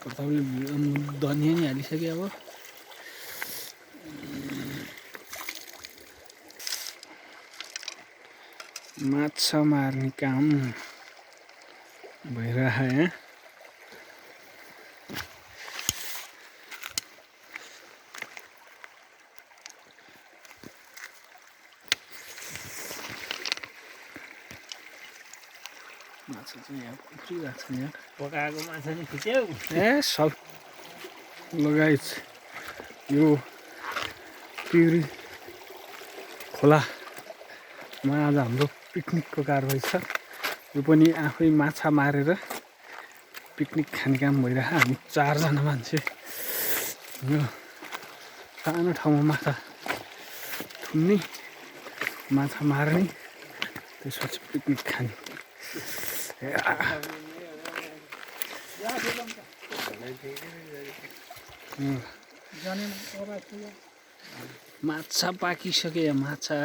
प्रतापले धनिया नि हालिसक्यो अब माछा मार्ने काम भइरहेको यहाँ माछा चाहिँ यहाँ उफ्रिरहेको छ यहाँ पकाएको माछा नि खिच्यौ ए सब लगाइछ यो पिउरी खोलामा आज हाम्रो पिकनिकको कारबाही छ यो पनि आफै माछा मारेर पिकनिक खाने काम भइरहेको हामी 4 जना मान्छे यो सानो ठाउँमा माछा थुन्ने माछा मार्ने त्यसपछि पिकनिक खाने माछा पाकिसक्यो माछा